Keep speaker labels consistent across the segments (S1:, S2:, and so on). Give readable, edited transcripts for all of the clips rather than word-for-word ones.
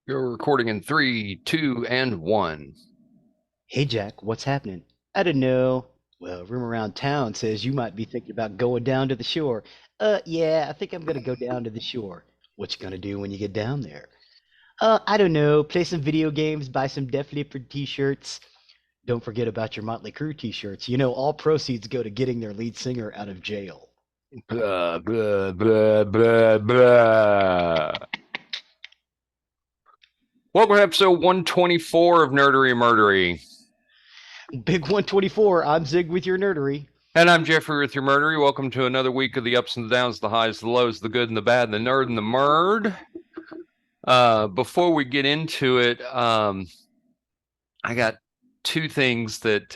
S1: You're recording in three, two, and one.
S2: Hey Jack, what's happening? I don't know. Well, rumor around town says you might be thinking about going down to the shore. Yeah, I think I'm gonna go down to the shore. What you gonna do when you get down there? I don't know. Play some video games, buy some Def Leppard t-shirts. Don't forget about your Motley Crue t-shirts. You know, all proceeds go to getting their lead singer out of jail.
S1: Blah, blah, blah, blah, blah. Welcome to episode 124 of Nerdery Murdery.
S2: Big 124, I'm Zig with your nerdery.
S1: And I'm Geoffrey with your Murdery. Welcome to another week of the ups and the downs, the highs, the lows, the good and the bad, the nerd and the murd. Before we get into it, I got two things that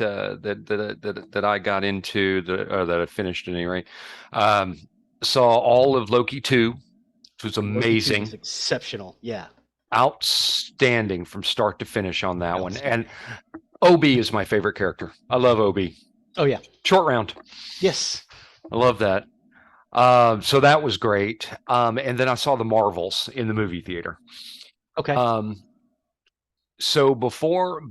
S1: I got into that I finished at any rate. Saw all of Loki 2, which was
S2: Loki 2 was
S1: amazing.
S2: exceptional. Yeah,
S1: Outstanding from start to finish on that one. And
S2: outstanding.
S1: Obi is my favorite character. I love Obi.
S2: Oh yeah,
S1: Short round.
S2: yes.
S1: I love that. So that was great. And then I saw the Marvels in the movie theater.
S2: Okay.
S1: Um, so before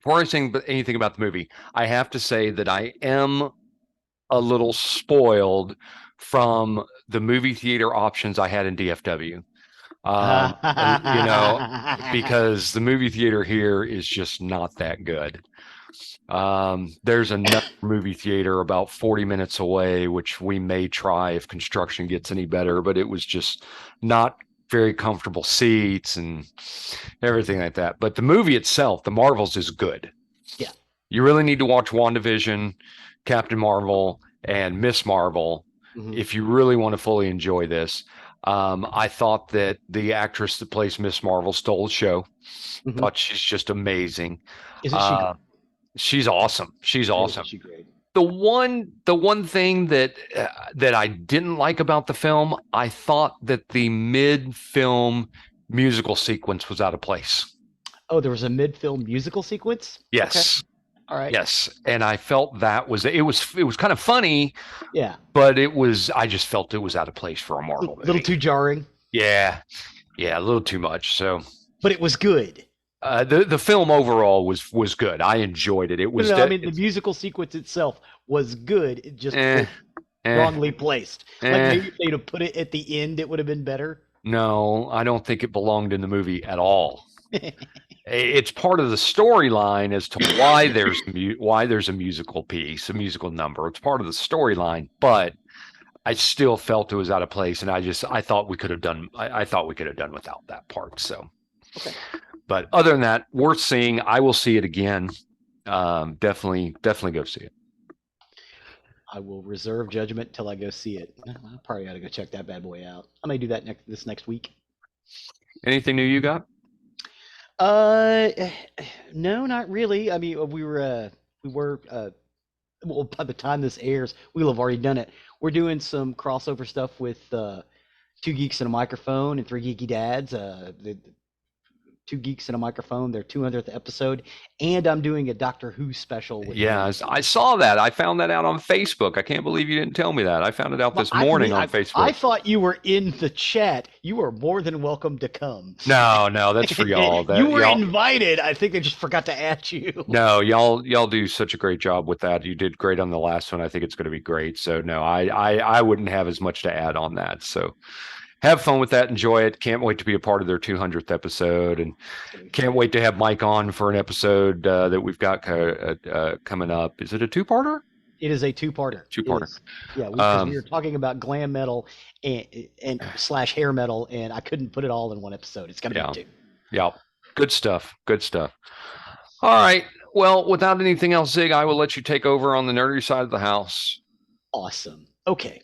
S1: I say anything about the movie, I have to say that I am a little spoiled from the movie theater options I had in DFW. Because the movie theater here is just not that good. There's another movie theater about 40 minutes away, which we may try if construction gets any better, but it was just not very comfortable seats and everything like that. But the movie itself, The Marvels, is good.
S2: Yeah.
S1: You really need to watch WandaVision, Captain Marvel, and Miss Marvel
S2: Hmm.
S1: if you really want to fully enjoy this. I thought that the actress that plays Miss Marvel stole the show.
S2: Hmm.
S1: Thought she's just amazing.
S2: Isn't she
S1: Uh,
S2: great?
S1: she's awesome. She's
S2: Isn't
S1: awesome.
S2: she great?
S1: The one thing that I didn't like about the film, I thought that the mid-film musical sequence was out of place.
S2: Oh, there was a mid-film musical sequence? Okay.
S1: Yes,
S2: All right.
S1: yes, and I felt that it was kind of funny,
S2: Yeah.
S1: but I just felt it was out of place for a
S2: A
S1: Marvel
S2: little
S1: movie.
S2: too jarring,
S1: Yeah, yeah, a little too much. So
S2: but it was good.
S1: the film overall was good. I enjoyed it. It
S2: No, no,
S1: was
S2: no, I mean the musical sequence itself was good. It just
S1: eh,
S2: was
S1: eh,
S2: wrongly placed. Like
S1: eh.
S2: maybe if they'd have put it at the end, it would have been better.
S1: No, I don't think it belonged in the movie at all. It's part of the storyline as to why there's a musical piece, a musical number. It's part of the storyline, but I still felt it was out of place, and I thought we could have done I thought we could have done without that part. So,
S2: Okay.
S1: but other than that, worth seeing. I will see it again. Definitely go see it.
S2: I will reserve judgment till I go see it. I probably ought to go check that bad boy out. I may do that this next week.
S1: Anything new you got?
S2: Uh, no, not really. I mean, we were well, by the time this airs, we'll have already done it. We're doing some crossover stuff with Two Geeks and a Microphone and Three Geeky Dads. The Two Geeks and a Microphone, their 200th episode, and I'm doing a Doctor Who special with
S1: Yeah,
S2: them.
S1: I saw that. I found that out on Facebook. I can't believe you didn't tell me that. I found it out
S2: Well,
S1: this morning on
S2: I
S1: Facebook.
S2: thought you were in the chat. You are more than welcome to come.
S1: No, no, that's for y'all.
S2: You
S1: That
S2: were
S1: y'all
S2: invited. I think they just forgot to add you.
S1: No, y'all do such a great job with that. You did great on the last one. I think it's going to be great. So no, I wouldn't have as much to add on that. So have fun with that. Enjoy it. Can't wait to be a part of their 200th episode, and
S2: It's gonna be
S1: can't
S2: fun.
S1: wait to have Mike on for an episode that we've got coming up. Is it a two-parter?
S2: It is a two-parter. It
S1: Two-parter.
S2: is. Yeah, because we
S1: Um,
S2: were talking about glam metal and slash hair metal, and I couldn't put it all in one episode. It's gonna be
S1: yeah,
S2: two.
S1: yeah. Good stuff. Good stuff. All right. Well, without anything else, Zig, I will let you take over on the nerdy side of the house.
S2: Awesome. Okay.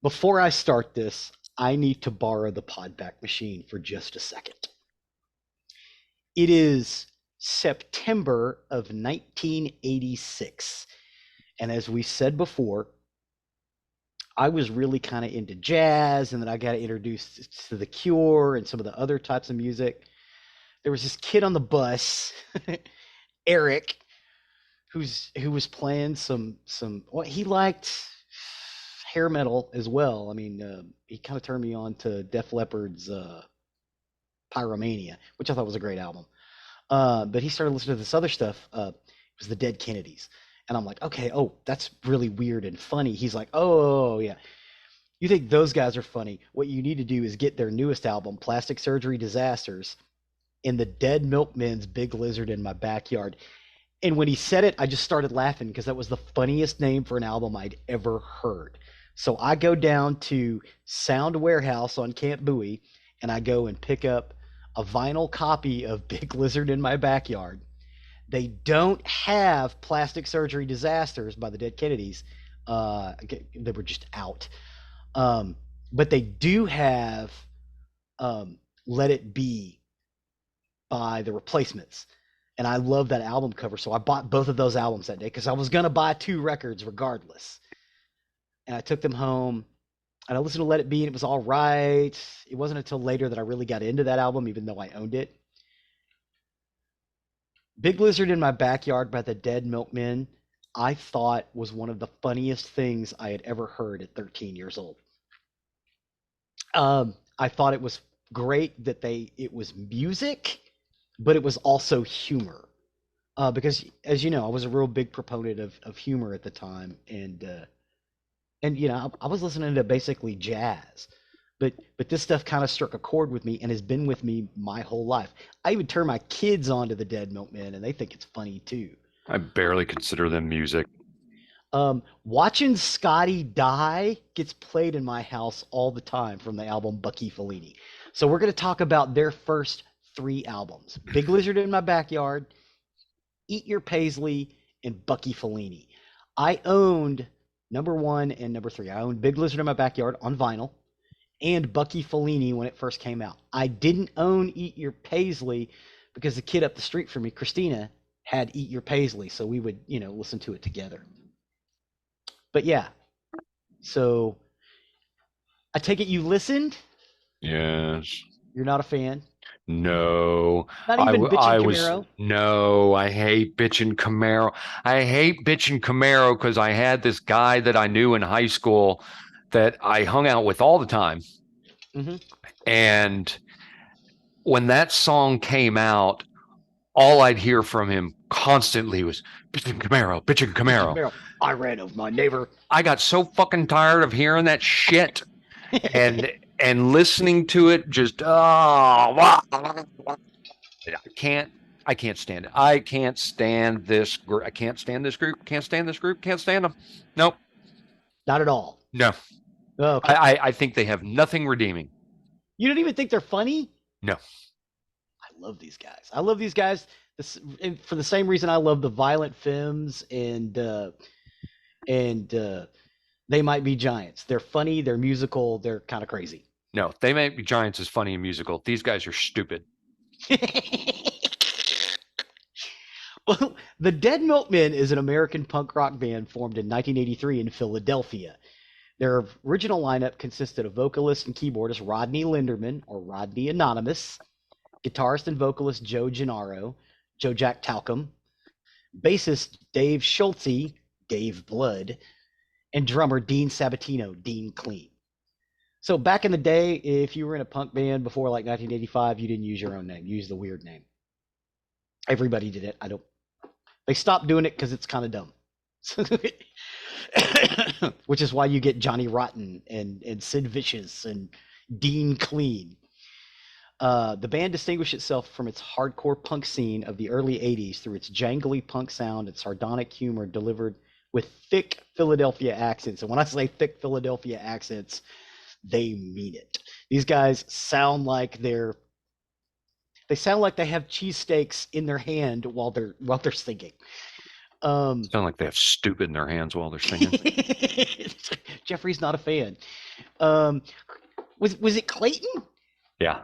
S2: Before I start this, I need to borrow the podback machine for just a second. It is September of 1986. And as we said before, I was really kind of into jazz, and then I got introduced to The Cure and some of the other types of music. There was this kid on the bus, Eric, who was playing some well, he liked hair metal as well. I mean, he kind of turned me on to Def Leppard's Pyromania, which I thought was a great album. But he started listening to this other stuff. It was the Dead Kennedys. And I'm like, okay, oh, that's really weird and funny. He's like, oh, yeah. You think those guys are funny. What you need to do is get their newest album, Plastic Surgery Disasters, and the Dead Milkmen's Big Lizard in My Backyard. And when he said it, I just started laughing because that was the funniest name for an album I'd ever heard. So I go down to Sound Warehouse on Camp Bowie and I go and pick up a vinyl copy of Big Lizard in My Backyard. They don't have Plastic Surgery Disasters by the Dead Kennedys. They were just out. But they do have Let It Be by the Replacements. And I love that album cover. So I bought both of those albums that day because I was going to buy 2 records regardless. And I took them home and I listened to Let It Be and it was all right. It wasn't until later that I really got into that album, even though I owned it. Big Lizard in My Backyard by the Dead Milkmen, I thought was one of the funniest things I had ever heard at 13 years old. I thought it was great that it was music, but it was also humor. Because, as you know, I was a real big proponent of humor at the time, and I was listening to basically jazz, but this stuff kind of struck a chord with me and has been with me my whole life. I even turn my kids on to the Dead Milkmen, and they think it's funny too.
S1: I barely consider them music.
S2: Watching Scotty Die gets played in my house all the time from the album Bucky Fellini. So we're going to talk about their first 3 albums: Big Lizard in My Backyard, Eat Your Paisley, and Bucky Fellini. I owned number 1 and number 3. I owned Big Lizard in My Backyard on vinyl and Bucky Fellini when it first came out. I didn't own Eat Your Paisley because the kid up the street from me, Christina, had Eat Your Paisley, so we would, listen to it together. But yeah, so I take it you listened?
S1: Yes.
S2: You're not a fan?
S1: No.
S2: Not even Bitchin' Camaro?
S1: No, I hate Bitchin' Camaro. I hate Bitchin' Camaro because I had this guy that I knew in high school that I hung out with all the time.
S2: Mm-hmm.
S1: And when that song came out, all I'd hear from him constantly was Bitchin' Camaro, Bitchin' Camaro.
S2: I ran over my neighbor.
S1: I got so fucking tired of hearing that shit and listening to it. Just I can't stand it. I can't stand this group. I can't stand this group. Can't stand this group. Can't stand them. Nope.
S2: Not at all.
S1: No.
S2: Oh, okay.
S1: I think they have nothing redeeming.
S2: You don't even think they're funny?
S1: No.
S2: I love these guys. I love these guys for the same reason I love the Violent Femmes and They Might Be Giants. They're funny. They're musical. They're kind of crazy.
S1: No, They Might Be Giants is funny and musical. These guys are stupid.
S2: Well, the Dead Milkmen is an American punk rock band formed in 1983 in Philadelphia. Their original lineup consisted of vocalist and keyboardist Rodney Linderman, or Rodney Anonymous, guitarist and vocalist Joe Gennaro, Joe Jack Talcum, bassist Dave Schultze, Dave Blood, and drummer Dean Sabatino, Dean Clean. So back in the day, if you were in a punk band before like 1985, you didn't use your own name. You used the weird name. Everybody did it. They stopped doing it because it's kind of dumb. Which is why you get Johnny Rotten and Sid Vicious and Dean Clean. The band distinguished itself from its hardcore punk scene of the early 80s through its jangly punk sound and sardonic humor delivered with thick Philadelphia accents. And when I say thick Philadelphia accents, they mean it. These guys sound like they have cheesesteaks in their hand while they're singing.
S1: Sound like they have stupid in their hands while they're singing.
S2: Geoffrey's not a fan. Was it Clayton?
S1: Yeah.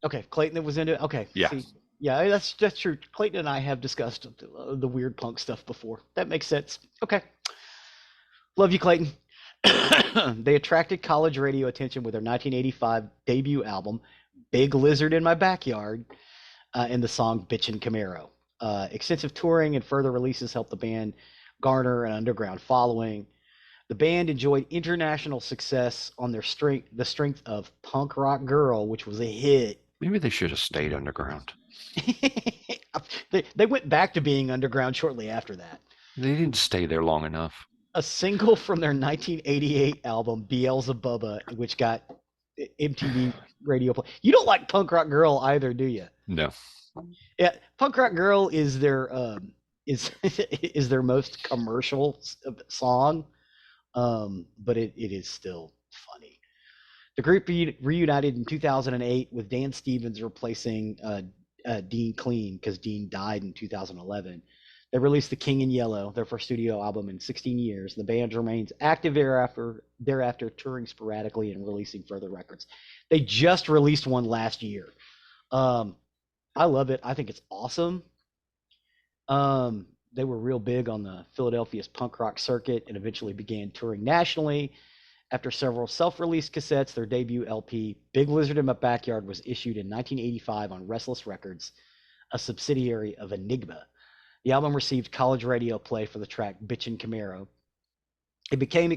S2: Okay, Clayton that was into it. Okay.
S1: Yeah.
S2: See, yeah, that's true. Clayton and I have discussed the weird punk stuff before. That makes sense. Okay. Love you, Clayton. They attracted college radio attention with their 1985 debut album, Big Lizard in My Backyard, and the song Bitchin' Camaro. Extensive touring and further releases helped the band garner an underground following. The band enjoyed international success on the strength of Punk Rock Girl, which was a hit
S1: Maybe they should have stayed underground.
S2: They went back to being underground shortly after that.
S1: They didn't stay there long enough.
S2: A single from their 1988 album Beelzebubba, which got MTV radio play. You don't like Punk Rock Girl either, do you?
S1: No.
S2: Yeah, Punk Rock Girl is their is their most commercial song, but it is still funny. The group reunited in 2008 with Dan Stevens replacing Dean Clean because Dean died in 2011. They released The King in Yellow, their first studio album in 16 years. The band remains active thereafter touring sporadically and releasing further records. They just released one last year. I love it. I think it's awesome. They were real big on the Philadelphia's punk rock circuit and eventually began touring nationally. After several self-released cassettes, their debut LP, Big Lizard in My Backyard, was issued in 1985 on Restless Records, a subsidiary of Enigma. The album received college radio play for the track Bitchin' Camaro. It became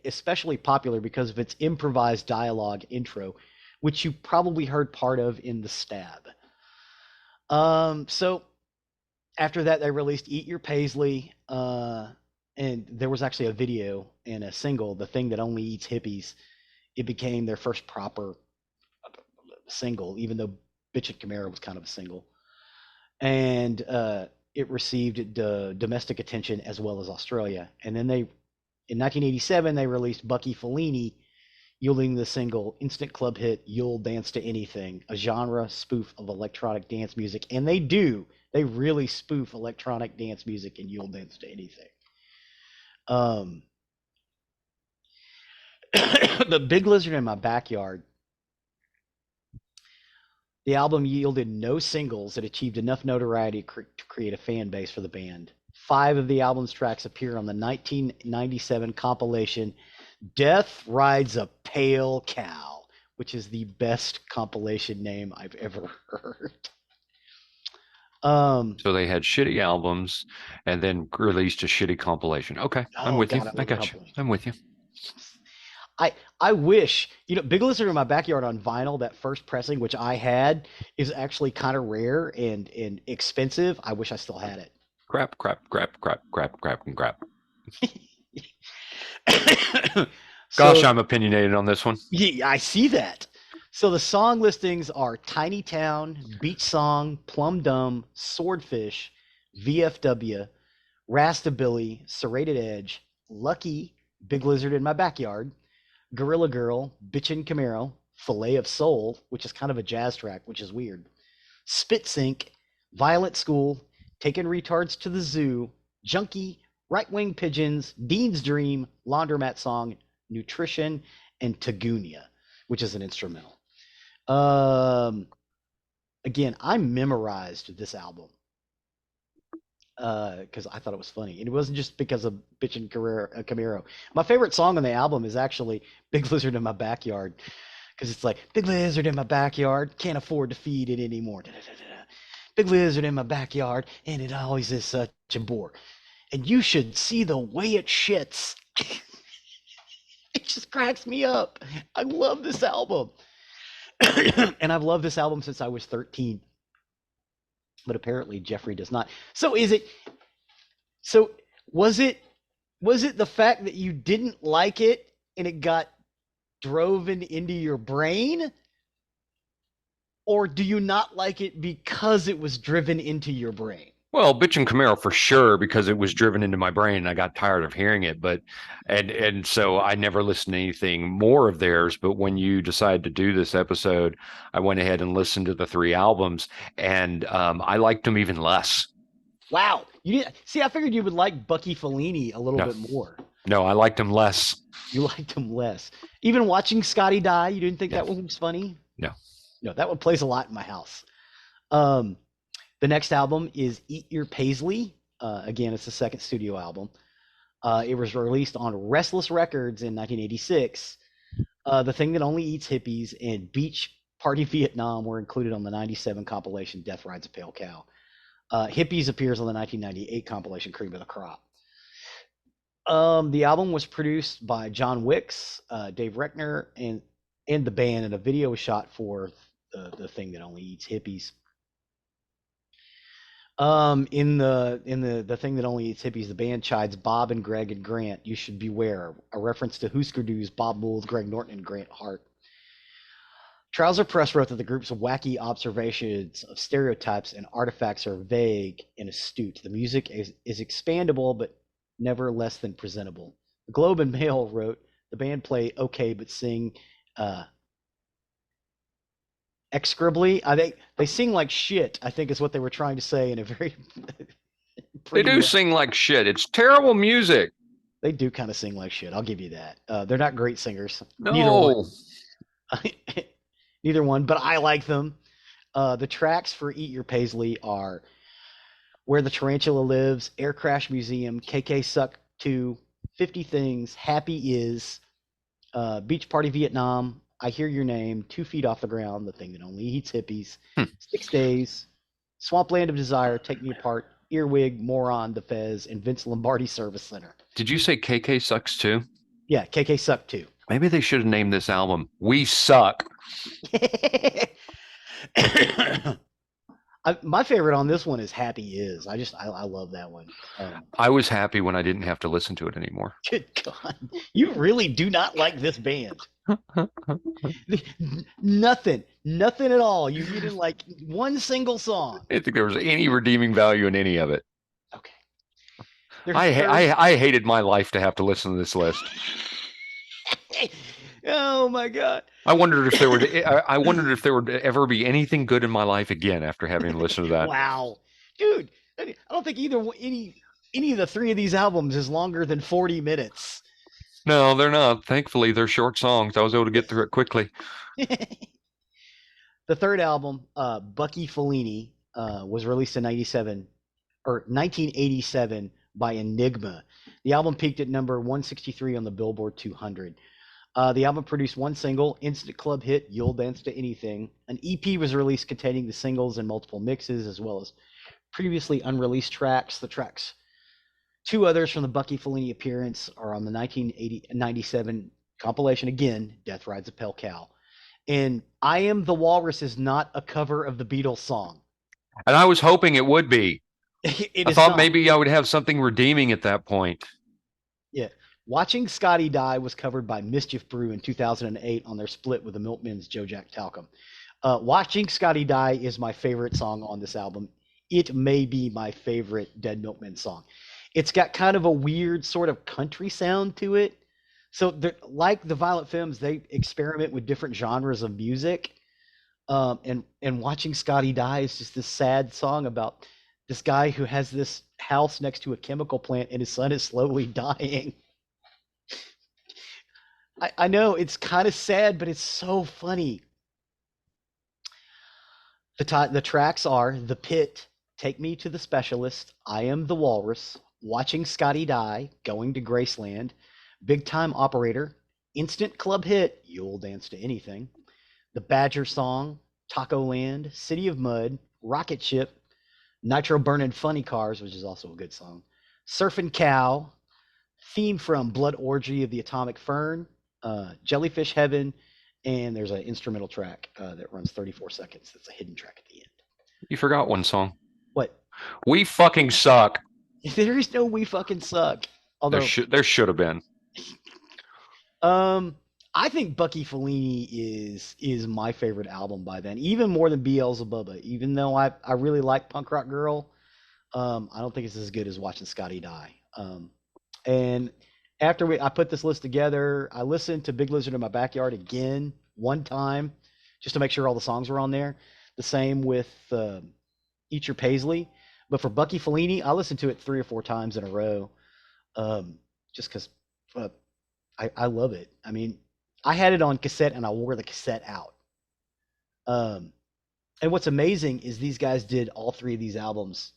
S2: especially popular because of its improvised dialogue intro, which you probably heard part of in The Stab. So after that, they released Eat Your Paisley, and there was actually a video and a single, The Thing That Only Eats Hippies. It became their first proper single, even though Bitchin' Camaro was kind of a single. And it received domestic attention as well as Australia. And then in 1987, they released Bucky Fellini, yielding the single instant club hit You'll Dance to Anything, a genre spoof of electronic dance music. And they really spoof electronic dance music in You'll Dance to Anything. The Big Lizard in My Backyard. The album yielded no singles that achieved enough notoriety to create a fan base for the band. 5 of the album's tracks appear on the 1997 compilation Death Rides a Pale Cow, which is the best compilation name I've ever heard.
S1: So they had shitty albums and then released a shitty compilation. Okay, I'm with you. I got you. I'm with you.
S2: I wish, Big Lizard in My Backyard on vinyl, that first pressing, which I had, is actually kind of rare and expensive. I wish I still had it.
S1: Crap. Gosh, I'm opinionated on this one.
S2: Yeah, I see that. So the song listings are Tiny Town, Beach Song, Plum Dumb, Swordfish, VFW, Rastabilly, Serrated Edge, Lucky, Big Lizard in My Backyard, Gorilla Girl, Bitchin' Camaro, Filet of Soul, which is kind of a jazz track, which is weird, Spit Sink, Violet School, Taking Retards to the Zoo, Junkie, Right Wing Pigeons, Dean's Dream, Laundromat Song, Nutrition, and Tagunia, which is an instrumental. Again, I memorized this album because I thought it was funny. And it wasn't just because of Bitchin' Camaro. My favorite song on the album is actually Big Lizard in My Backyard, because it's like, Big Lizard in my backyard, can't afford to feed it anymore. Big Lizard in my backyard, and it always is such a bore. And you should see the way it shits. It just cracks me up. I love this album. And I've loved this album since I was 13. But apparently Geoffrey does not. So was it the fact that you didn't like it and it got driven into your brain? Or do you not like it because it was driven into your brain?
S1: Well, Bitchin' Camaro for sure, because it was driven into my brain and I got tired of hearing it. But and so I never listened to anything more of theirs. But when you decided to do this episode, I went ahead and listened to the 3 albums, and I liked them even less.
S2: Wow. You didn't see, I figured you would like Bucky Fellini a little bit more.
S1: No, I liked him less.
S2: You liked him less. Even watching Scotty die, you didn't think that one was funny?
S1: No.
S2: No, that one plays a lot in my house. The next album is Eat Your Paisley. Again, it's the second studio album. It was released on Restless Records in 1986. The Thing That Only Eats Hippies and Beach Party Vietnam were included on the 97 compilation Death Rides a Pale Cow. Hippies appears on the 1998 compilation Cream of the Crop. The album was produced by John Wicks, Dave Reckner, and the band, and a video was shot for the thing that only eats hippies. In the thing that only eats hippies, the band chides Bob and Greg and Grant. You should beware. A reference to Husker Du's Bob Mould, Greg Norton, and Grant Hart. Trouser Press wrote that the group's wacky observations of stereotypes and artifacts are vague and astute. The music is expandable, but never less than presentable. The Globe and Mail wrote the band play okay, but sing execrably. They sing like shit, I think is what they were trying to say in a very
S1: They do sing like shit. It's terrible music.
S2: They do kind of sing like shit. I'll give you that. They're not great singers.
S1: No.
S2: Neither one, but I like them. The tracks for Eat Your Paisley are Where the Tarantula Lives, Air Crash Museum, KK Suck 2, 50 Things, Happy Is, Beach Party Vietnam, I Hear Your Name, 2 Feet Off the Ground, The Thing That Only Eats Hippies, 6 Days, Swampland of Desire, Take Me Apart, Earwig, Moron, The Fez, and Vince Lombardi Service Center.
S1: Did you say KK Sucks too?
S2: Yeah, KK Suck 2.
S1: Maybe they should have named this album We Suck.
S2: My favorite on this one is Happy Is. I love that one.
S1: I was happy when I didn't have to listen to it anymore.
S2: Good God. You really do not like this band. Nothing at all. You didn't like one single song.
S1: I didn't think there was any redeeming value in any of it.
S2: Okay.
S1: I hated my life to have to listen to this list.
S2: Oh my God!
S1: I wondered if there would ever be anything good in my life again after having listened to that.
S2: Wow, dude! I don't think any of the 3 of these albums is longer than 40 minutes.
S1: No, they're not. Thankfully, they're short songs. I was able to get through it quickly.
S2: The third album, Bucky Fellini, was released in 1987 by Enigma. The album peaked at number 163 on the Billboard 200. The album produced 1 single, instant club hit, You'll Dance to Anything. An EP was released containing the singles and multiple mixes, as well as previously unreleased tracks. The tracks, 2 others from the Bucky Fellini appearance, are on the 1997 compilation, again, Death Rides a Pale Cow. And I Am the Walrus is not a cover of the Beatles song.
S1: And I was hoping it would be. I thought maybe I would have something redeeming at that point.
S2: Yeah. Watching Scotty Die was covered by Mischief Brew in 2008 on their split with the Milkmen's Joe Jack Talcum. Watching Scotty Die is my favorite song on this album. It may be my favorite Dead Milkmen song. It's got kind of a weird sort of country sound to it. So like the Violent Femmes, they experiment with different genres of music. And Watching Scotty Die is just this sad song about this guy who has this house next to a chemical plant and his son is slowly dying. I know it's kind of sad, but it's so funny. The tracks are The Pit, Take Me to the Specialist, I Am the Walrus, Watching Scotty Die, Going to Graceland, Big Time Operator, Instant Club Hit, You'll Dance to Anything, The Badger Song, Taco Land, City of Mud, Rocket Ship, Nitro Burning Funny Cars, which is also a good song, Surfing Cow, theme from Blood Orgy of the Atomic Fern, Jellyfish Heaven, and there's an instrumental track that runs 34 seconds. That's a hidden track at the end.
S1: You forgot one song.
S2: What?
S1: We Fucking Suck.
S2: There is no We Fucking Suck. Although
S1: there should have been.
S2: I think Bucky Fellini is my favorite album by then, even more than Beelzebubba. Even though I really like Punk Rock Girl, I don't think it's as good as Watching Scotty Die. And after I put this list together, I listened to Big Lizard in My Backyard again one time just to make sure all the songs were on there. The same with Eat Your Paisley. But for Bucky Fellini, I listened to it 3 or 4 times in a row just because I love it. I mean, I had it on cassette and I wore the cassette out. And what's amazing is these guys did all 3 of these albums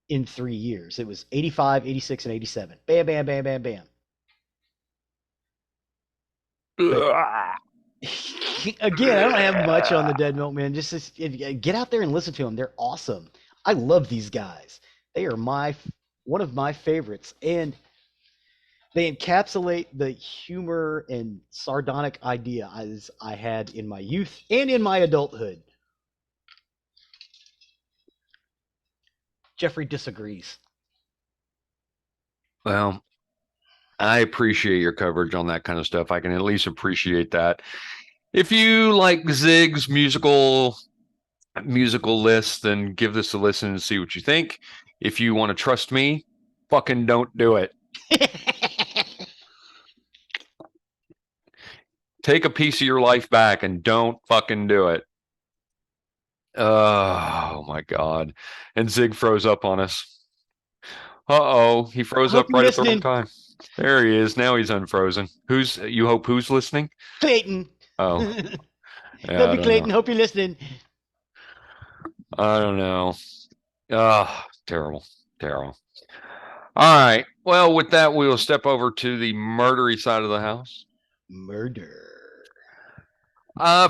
S2: in 3 years. It was 85, 86, and 87. Bam, bam, bam, bam, bam. Again, I don't have much on the Dead Milkmen. Just get out there and listen to them. They're awesome. I love these guys. They are one of my favorites, and they encapsulate the humor and sardonic idea as I had in my youth and in my adulthood. Geoffrey disagrees.
S1: Well, I appreciate your coverage on that kind of stuff. I can at least appreciate that. If you like Zig's musical list, then give this a listen and see what you think. If you want to trust me, fucking don't do it. Take a piece of your life back and don't fucking do it. Oh my God. And Zig froze up on us. Uh-oh, he froze
S2: Hope
S1: up
S2: you're
S1: right at the wrong
S2: listening.
S1: time. There he is. Now he's unfrozen. You hope who's listening?
S2: Clayton.
S1: Oh,
S2: Love
S1: yeah, I
S2: you,
S1: don't know.
S2: Clayton. Hope you're listening.
S1: I don't know. Ah, terrible. Terrible. All right. Well, with that, we will step over to the murdery side of the house.
S2: Murder.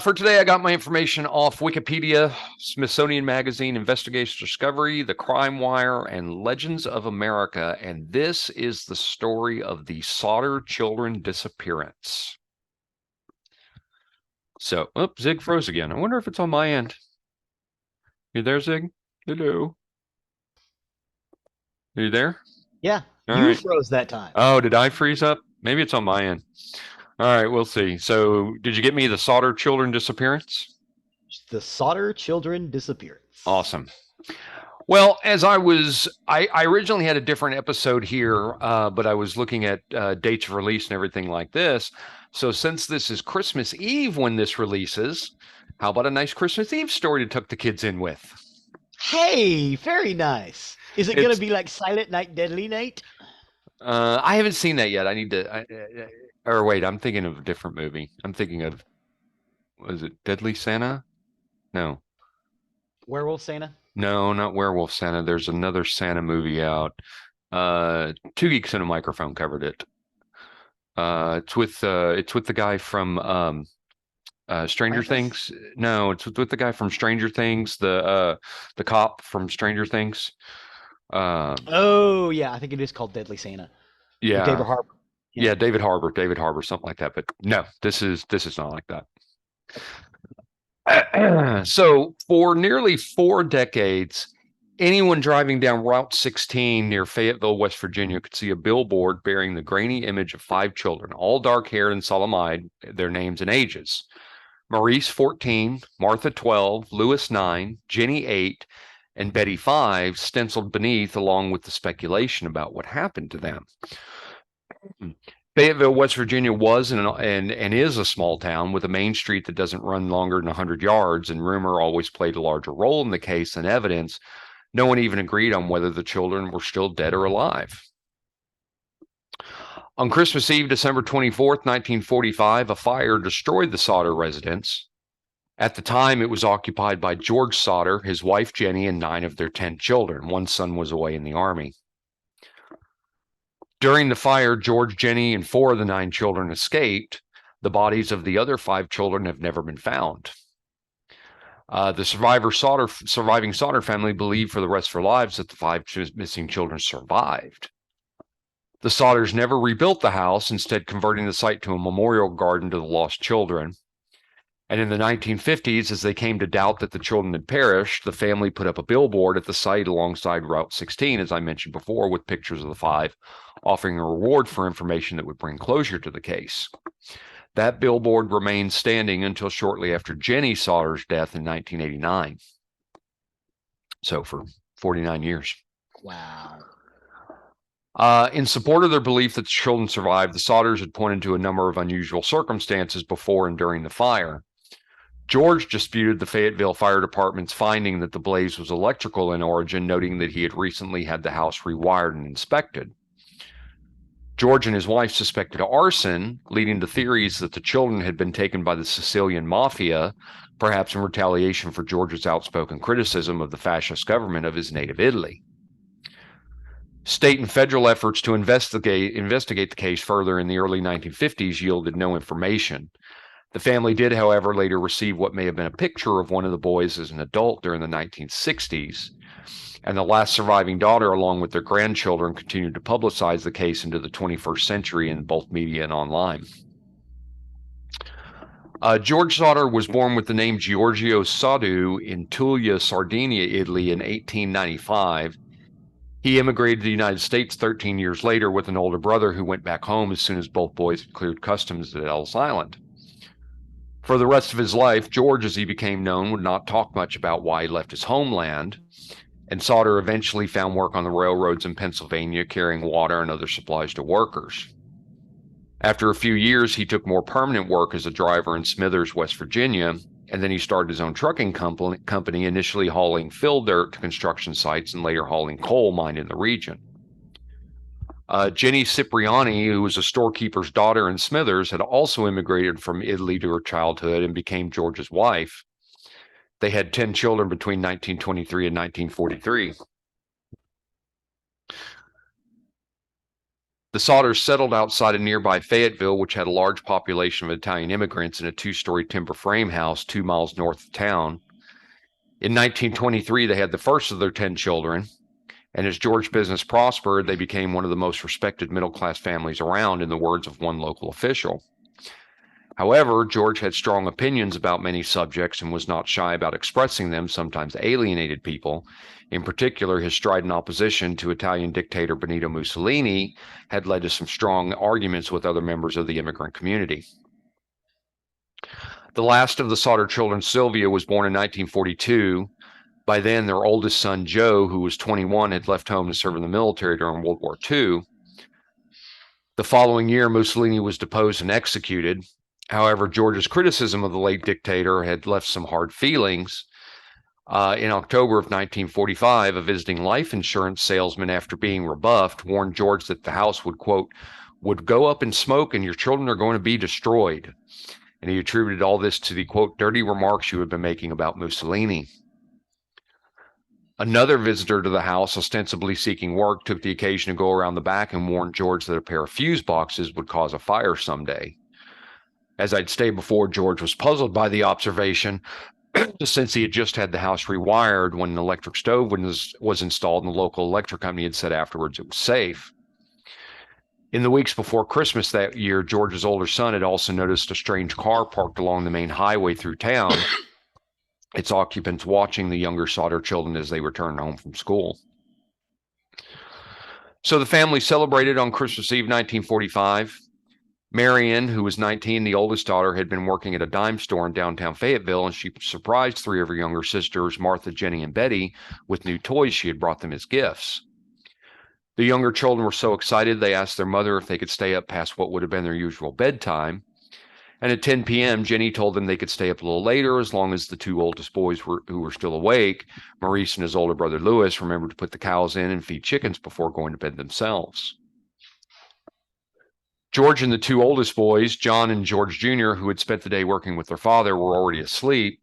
S1: For today, I got my information off Wikipedia, Smithsonian Magazine, Investigation Discovery, The Crime Wire, and Legends of America. And this is the story of the Sodder Children disappearance. So, Zig froze again. I wonder if it's on my end. You there, Zig? Hello. Are you there?
S2: Yeah,
S1: All
S2: you
S1: right.
S2: froze that time.
S1: Oh, did I freeze up? Maybe it's on my end. All right, we'll see. So, did you get me the Sodder Children disappearance?
S2: The Sodder Children disappearance.
S1: Awesome. Well, as I originally had a different episode here, but I was looking at dates of release and everything like this. So since this is Christmas Eve when this releases, how about a nice Christmas Eve story to tuck the kids in with?
S2: Hey, very nice. Is it going to be like Silent Night, Deadly Night?
S1: I haven't seen that yet. I need to. Or wait, I'm thinking of a different movie. I'm thinking of, was it Deadly Santa? No.
S2: Werewolf Santa?
S1: No, not Werewolf Santa. There's another Santa movie out. Two Geeks and a Microphone covered it. It's with the guy from Stranger
S2: Krampus?
S1: Things. No, it's with the guy from Stranger Things, the cop from Stranger Things.
S2: Oh, yeah, I think it is called Deadly Santa. With
S1: Yeah.
S2: David Harbour.
S1: Yeah, David Harbour, something like that. But no, this is not like that. So for nearly 4 decades, anyone driving down Route 16 near Fayetteville, West Virginia, could see a billboard bearing the grainy image of 5 children, all dark-haired and solemn-eyed, their names and ages. Maurice, 14, Martha, 12, Lewis, 9, Jenny, 8, and Betty, 5, stenciled beneath, along with the speculation about what happened to them. Fayetteville, West Virginia was and is a small town with a main street that doesn't run longer than 100 yards, and rumor always played a larger role in the case than evidence. No one even agreed on whether the children were still dead or alive. On Christmas Eve, December 24th, 1945, a fire destroyed the Sodder residence. At the time, it was occupied by George Sodder, his wife Jenny, and 9 of their 10 children. One son was away in the Army. During the fire, George, Jenny, and 4 of the 9 children escaped. The bodies of the other 5 children have never been found. The surviving Sodder family believed for the rest of their lives that the 5 missing children survived. The Sodders never rebuilt the house, instead converting the site to a memorial garden to the lost children. And in the 1950s, as they came to doubt that the children had perished, the family put up a billboard at the site alongside Route 16, as I mentioned before, with pictures of the 5, offering a reward for information that would bring closure to the case. That billboard remained standing until shortly after Jenny Sodder's death in 1989. So for 49 years.
S2: Wow.
S1: In support of their belief that the children survived, the Sodders had pointed to a number of unusual circumstances before and during the fire. George disputed the Fayetteville Fire Department's finding that the blaze was electrical in origin, noting that he had recently had the house rewired and inspected. George and his wife suspected arson, leading to theories that the children had been taken by the Sicilian mafia, perhaps in retaliation for George's outspoken criticism of the fascist government of his native Italy. State and federal efforts to investigate the case further in the early 1950s yielded no information. The family did, however, later receive what may have been a picture of one of the boys as an adult during the 1960s, and the last surviving daughter, along with their grandchildren, continued to publicize the case into the 21st century in both media and online. George Sodder was born with the name Giorgio Soddu in Puglia, Sardinia, Italy in 1895. He immigrated to the United States 13 years later with an older brother who went back home as soon as both boys had cleared customs at Ellis Island. For the rest of his life, George, as he became known, would not talk much about why he left his homeland, and Sodder eventually found work on the railroads in Pennsylvania, carrying water and other supplies to workers. After a few years, he took more permanent work as a driver in Smithers, West Virginia, and then he started his own trucking company, initially hauling fill dirt to construction sites and later hauling coal mined in the region. Jenny Cipriani, who was a storekeeper's daughter in Smithers, had also immigrated from Italy to her childhood and became George's wife. They had 10 children between 1923 and 1943. The Sodders settled outside of nearby Fayetteville, which had a large population of Italian immigrants, in a two-story timber frame house 2 miles north of town. In 1923, they had the first of their 10 children, and as George's business prospered, they became one of the most respected middle-class families around, in the words of one local official. However, George had strong opinions about many subjects and was not shy about expressing them, sometimes alienated people. In particular, his strident opposition to Italian dictator Benito Mussolini had led to some strong arguments with other members of the immigrant community. The last of the Sodder children, Sylvia, was born in 1942. By then, their oldest son, Joe, who was 21, had left home to serve in the military during World War II. The following year, Mussolini was deposed and executed. However, George's criticism of the late dictator had left some hard feelings. In October of 1945, a visiting life insurance salesman, after being rebuffed, warned George that the house would, quote, would go up in smoke and your children are going to be destroyed. And he attributed all this to the, quote, dirty remarks you had been making about Mussolini. Another visitor to the house, ostensibly seeking work, took the occasion to go around the back and warn George that a pair of fuse boxes would cause a fire someday. As I'd stated before, George was puzzled by the observation, since he had just had the house rewired when an electric stove was installed, and the local electric company had said afterwards it was safe. In the weeks before Christmas that year, George's older son had also noticed a strange car parked along the main highway through town, its occupants watching the younger Sodder children as they returned home from school. So the family celebrated on Christmas Eve 1945. Marion, who was 19, the oldest daughter, had been working at a dime store in downtown Fayetteville, and she surprised three of her younger sisters, Martha, Jenny, and Betty, with new toys she had brought them as gifts. The younger children were so excited they asked their mother if they could stay up past what would have been their usual bedtime. And at 10 p.m., Jenny told them they could stay up a little later as long as the two oldest boys who were still awake, Maurice and his older brother Louis, remembered to put the cows in and feed chickens before going to bed themselves. George and the two oldest boys, John and George Jr., who had spent the day working with their father, were already asleep.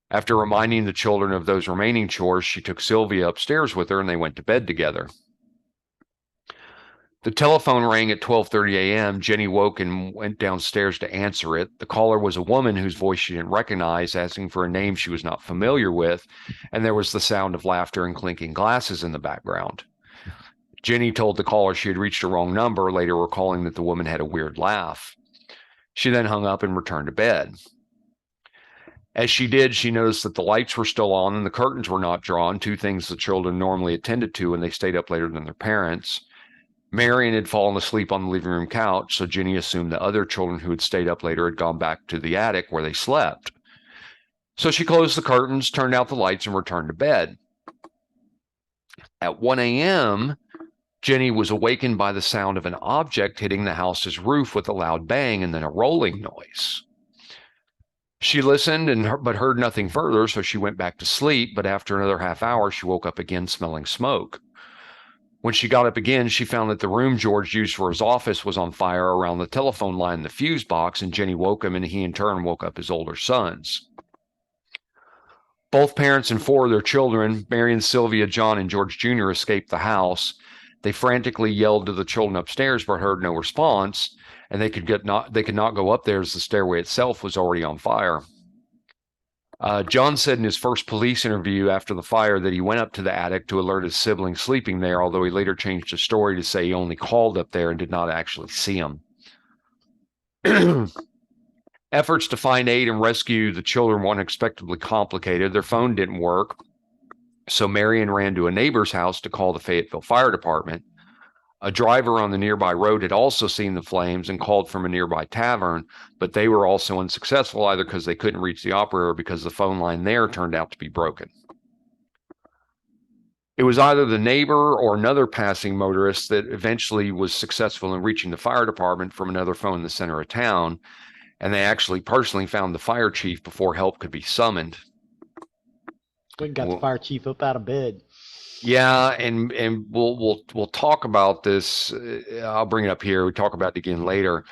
S1: After reminding the children of those remaining chores, she took Sylvia upstairs with her and they went to bed together. The telephone rang at 12:30 a.m. Jenny woke and went downstairs to answer it. The caller was a woman whose voice she didn't recognize, asking for a name she was not familiar with, and there was the sound of laughter and clinking glasses in the background. Jenny told the caller she had reached a wrong number, later recalling that the woman had a weird laugh. She then hung up and returned to bed. As she did, she noticed that the lights were still on and the curtains were not drawn, two things the children normally attended to when they stayed up later than their parents. Marion had fallen asleep on the living room couch, so Jenny assumed the other children who had stayed up later had gone back to the attic where they slept. So she closed the curtains, turned out the lights, and returned to bed. At 1 a.m., Jenny was awakened by the sound of an object hitting the house's roof with a loud bang and then a rolling noise. She listened but heard nothing further, so she went back to sleep, but after another half hour, she woke up again smelling smoke. When she got up again, she found that the room George used for his office was on fire around the telephone line and the fuse box, and Jenny woke him, and he in turn woke up his older sons. Both parents and four of their children, Marion, Sylvia, John, and George Jr., escaped the house. They frantically yelled to the children upstairs, but heard no response, and they could not go up there as the stairway itself was already on fire. John said in his first police interview after the fire that he went up to the attic to alert his siblings sleeping there, although he later changed his story to say he only called up there and did not actually see him. Efforts to find aid and rescue the children were unexpectedly complicated. Their phone didn't work. So Marion ran to a neighbor's house to call the Fayetteville Fire Department. A driver on the nearby road had also seen the flames and called from a nearby tavern, but they were also unsuccessful, either because they couldn't reach the operator or because the phone line there turned out to be broken. It was either the neighbor or another passing motorist that eventually was successful in reaching the fire department from another phone in the center of town, and they actually personally found the fire chief before help could be summoned.
S2: We got the fire chief up out of bed.
S1: Yeah, and we'll talk about this. I'll bring it up here. We talk about it again later.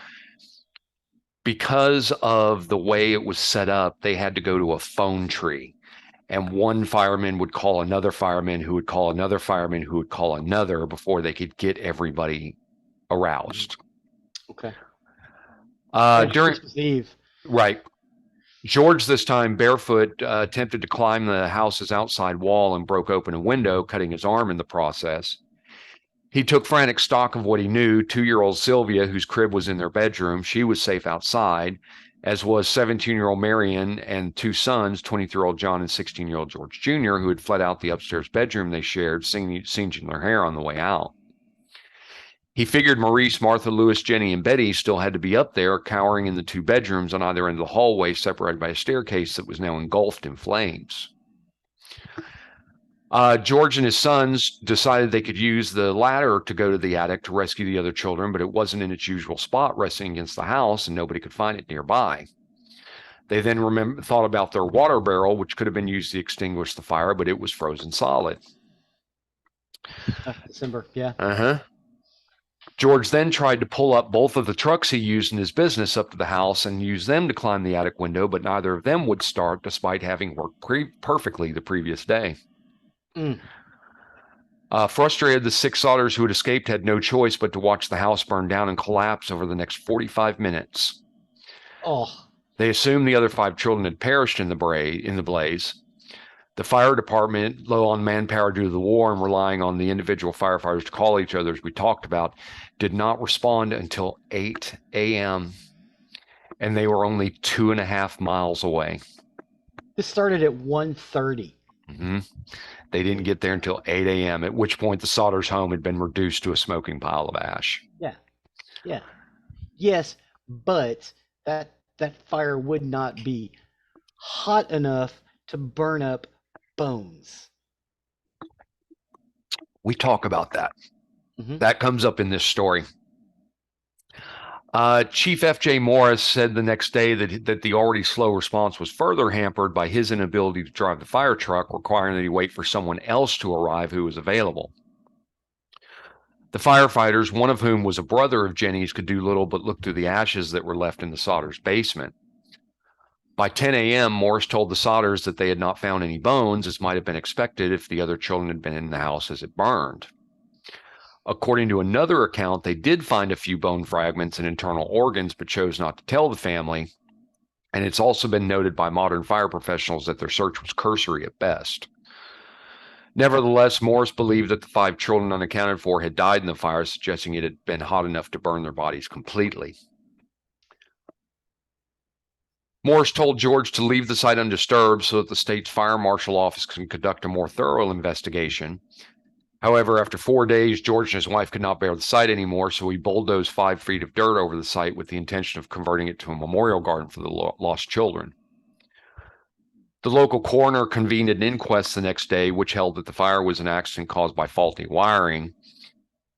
S1: Because of the way it was set up, they had to go to a phone tree, and one fireman would call another fireman, who would call another fireman, who would call another before they could get everybody aroused.
S2: Okay.
S1: During
S2: Christmas Eve.
S1: Right. George, this time barefoot, attempted to climb the house's outside wall and broke open a window, cutting his arm in the process. He took frantic stock of what he knew. 2-year-old Sylvia, whose crib was in their bedroom, she was safe outside, as was 17-year-old Marion and 2 sons, 23-year-old John and 16-year-old George Jr., who had fled out the upstairs bedroom they shared, singeing their hair on the way out. He figured Maurice, Martha, Louis, Jenny, and Betty still had to be up there, cowering in the 2 bedrooms on either end of the hallway, separated by a staircase that was now engulfed in flames. George and his sons decided they could use the ladder to go to the attic to rescue the other children, but it wasn't in its usual spot, resting against the house, and nobody could find it nearby. They then thought about their water barrel, which could have been used to extinguish the fire, but it was frozen solid.
S2: December, yeah.
S1: George then tried to pull up both of the trucks he used in his business up to the house and use them to climb the attic window, but neither of them would start, despite having worked perfectly the previous day. Frustrated, the 6 Sodders who had escaped had no choice but to watch the house burn down and collapse over the next 45 minutes. They assumed the other 5 children had perished in the blaze. The fire department, low on manpower due to the war and relying on the individual firefighters to call each other, as we talked about, did not respond until 8 a.m., and they were only 2.5 miles away.
S2: This started at 1:30.
S1: They didn't get there until 8 a.m., at which point the Sodders' home had been reduced to a smoking pile of ash.
S2: Yeah. Yes, but that fire would not be hot enough to burn up bones.
S1: We talk about that. That comes up in this story. Chief F.J. Morris said the next day that the already slow response was further hampered by his inability to drive the fire truck, requiring that he wait for someone else to arrive who was available. The firefighters, one of whom was a brother of Jenny's, could do little but look through the ashes that were left in the Sodders' basement. By 10 a.m., Morris told the Sodders that they had not found any bones, as might have been expected if the other children had been in the house as it burned. According to another account, they did find a few bone fragments and internal organs, but chose not to tell the family. And it's also been noted by modern fire professionals that their search was cursory at best. Nevertheless, Morris believed that the 5 children unaccounted for had died in the fire, suggesting it had been hot enough to burn their bodies completely. Morris told George to leave the site undisturbed so that the state's fire marshal office can conduct a more thorough investigation. However, after 4 days, George and his wife could not bear the site anymore, so he bulldozed 5 feet of dirt over the site with the intention of converting it to a memorial garden for the lost children. The local coroner convened an inquest the next day, which held that the fire was an accident caused by faulty wiring.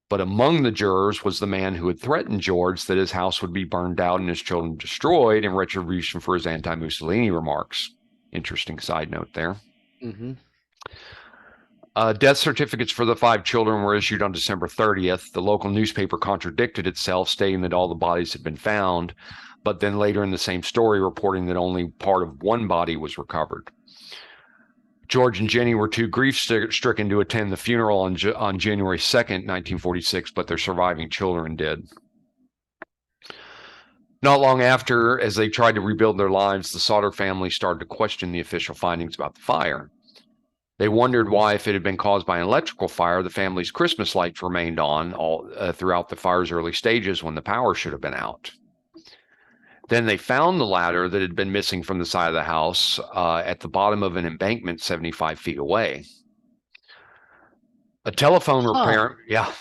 S1: But among the jurors was the man who had threatened George that his house would be burned out and his children destroyed in retribution for his anti-Mussolini remarks. Interesting side note there. Death certificates for the 5 children were issued on December 30th. The local newspaper contradicted itself, stating that all the bodies had been found, but then later in the same story reporting that only part of one body was recovered. George and Jenny were too grief-stricken to attend the funeral on January 2nd, 1946, but their surviving children did. Not long after, as they tried to rebuild their lives, the Sodder family started to question the official findings about the fire. They wondered why, if it had been caused by an electrical fire, the family's Christmas lights remained on throughout the fire's early stages when the power should have been out. Then they found the ladder that had been missing from the side of the house at the bottom of an embankment 75 feet away. A telephone
S2: Huh.
S1: repair, yeah.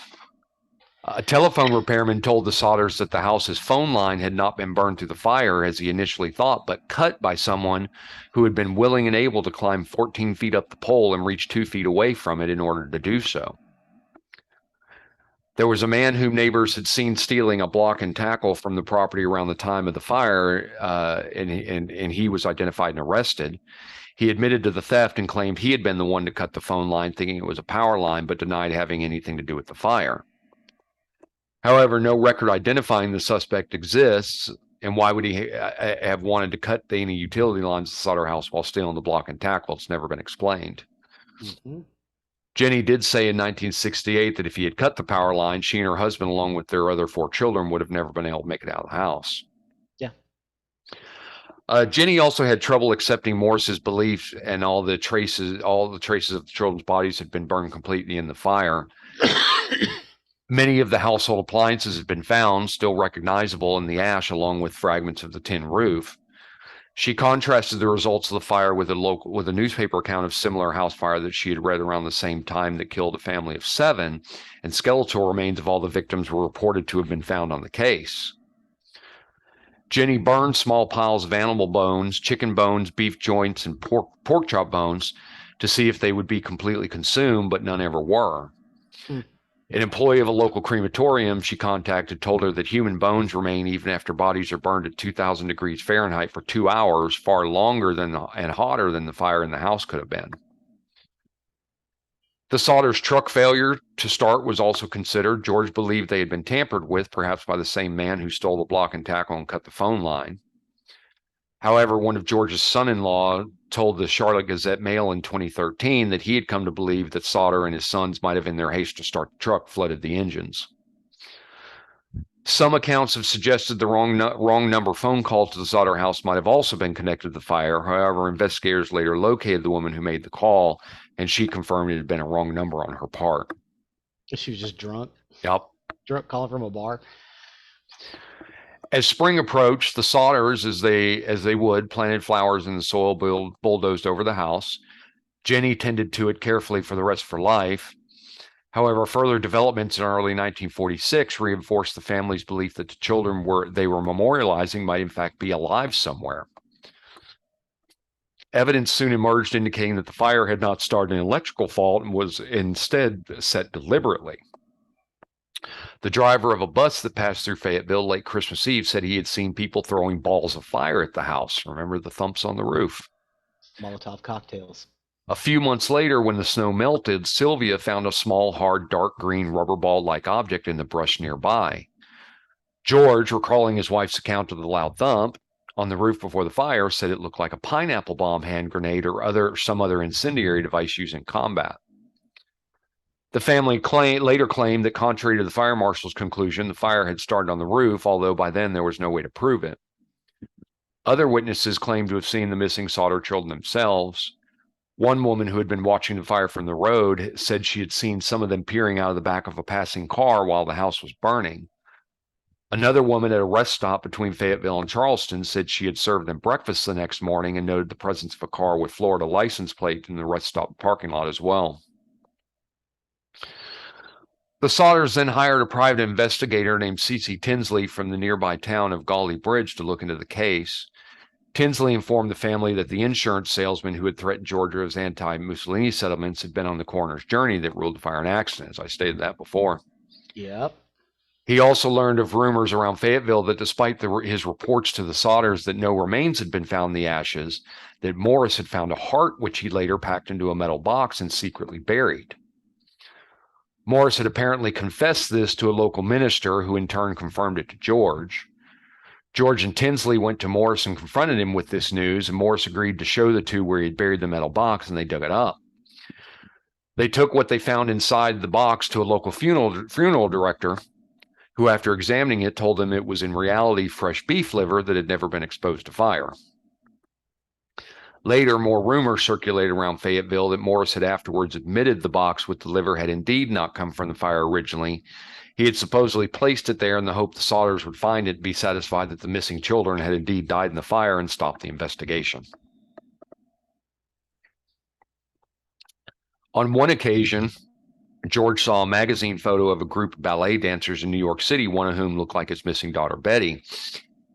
S1: A telephone repairman told the Sodders that the house's phone line had not been burned through the fire as he initially thought, but cut by someone who had been willing and able to climb 14 feet up the pole and reach 2 feet away from it in order to do so. There was a man whom neighbors had seen stealing a block and tackle from the property around the time of the fire, and he was identified and arrested. He admitted to the theft and claimed he had been the one to cut the phone line, thinking it was a power line, but denied having anything to do with the fire. However, no record identifying the suspect exists, and why would he have wanted to cut any utility lines at the Sodder house while stealing the block and tackle? It's never been explained.
S2: Mm-hmm.
S1: Jenny did say in 1968 that if he had cut the power line, she and her husband, along with their other 4 children, would have never been able to make it out of the house.
S2: Yeah.
S1: Jenny also had trouble accepting Morris's belief, and all the traces of the children's bodies had been burned completely in the fire. Many of the household appliances had been found, still recognizable in the ash, along with fragments of the tin roof. She contrasted the results of the fire with a newspaper account of similar house fire that she had read around the same time that killed a family of 7, and skeletal remains of all the victims were reported to have been found on the case. Jenny burned small piles of animal bones, chicken bones, beef joints, and pork chop bones to see if they would be completely consumed, but none ever were. An employee of a local crematorium she contacted told her that human bones remain even after bodies are burned at 2,000 degrees Fahrenheit for 2 hours, far longer than and hotter than the fire in the house could have been. The Sodders' truck failure to start was also considered. George believed they had been tampered with, perhaps by the same man who stole the block and tackle and cut the phone line. However, one of George's son-in-law told the Charlotte Gazette-Mail in 2013 that he had come to believe that Sodder and his sons might have, in their haste to start the truck, flooded the engines. Some accounts have suggested the wrong number phone call to the Sodder house might have also been connected to the fire. However, investigators later located the woman who made the call, and she confirmed it had been a wrong number on her part.
S2: She was just drunk.
S1: Yep.
S2: Drunk, calling from a bar.
S1: As spring approached, the Sodders, as they would, planted flowers in the soil, bulldozed over the house. Jenny tended to it carefully for the rest of her life. However, further developments in early 1946 reinforced the family's belief that the children they were memorializing might in fact be alive somewhere. Evidence soon emerged indicating that the fire had not started an electrical fault and was instead set deliberately. The driver of a bus that passed through Fayetteville late Christmas Eve said he had seen people throwing balls of fire at the house. Remember the thumps on the roof?
S2: Molotov cocktails.
S1: A few months later, when the snow melted, Sylvia found a small, hard, dark green rubber ball-like object in the brush nearby. George, recalling his wife's account of the loud thump on the roof before the fire, said it looked like a pineapple bomb hand grenade or some other incendiary device used in combat. The family later claimed that, contrary to the fire marshal's conclusion, the fire had started on the roof, although by then there was no way to prove it. Other witnesses claimed to have seen the missing Sodder children themselves. One woman who had been watching the fire from the road said she had seen some of them peering out of the back of a passing car while the house was burning. Another woman at a rest stop between Fayetteville and Charleston said she had served them breakfast the next morning and noted the presence of a car with Florida license plate in the rest stop parking lot as well. The Sodders then hired a private investigator named C.C. Tinsley from the nearby town of Gauley Bridge to look into the case. Tinsley informed the family that the insurance salesman who had threatened Georgia's anti-Mussolini settlements had been on the coroner's journey that ruled the fire an accident, as I stated that before.
S2: Yep.
S1: He also learned of rumors around Fayetteville that despite his reports to the Sodders that no remains had been found in the ashes, that Morris had found a heart which he later packed into a metal box and secretly buried. Morris had apparently confessed this to a local minister, who in turn confirmed it to George. George and Tinsley went to Morris and confronted him with this news, and Morris agreed to show the two where he had buried the metal box, and they dug it up. They took what they found inside the box to a local funeral director, who, after examining it, told them it was in reality fresh beef liver that had never been exposed to fire. Later, more rumors circulated around Fayetteville that Morris had afterwards admitted the box with the liver had indeed not come from the fire originally. He had supposedly placed it there in the hope the Sodders would find it and be satisfied that the missing children had indeed died in the fire and stop the investigation. On one occasion, George saw a magazine photo of a group of ballet dancers in New York City, one of whom looked like his missing daughter, Betty.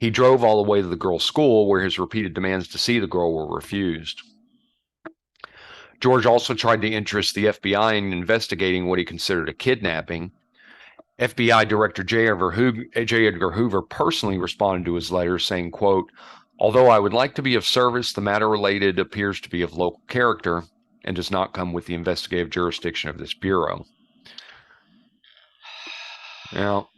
S1: He drove all the way to the girl's school, where his repeated demands to see the girl were refused. George also tried to interest the FBI in investigating what he considered a kidnapping. FBI Director J. Edgar Hoover personally responded to his letter saying, quote, "Although I would like to be of service, the matter related appears to be of local character and does not come with the investigative jurisdiction of this bureau." Now,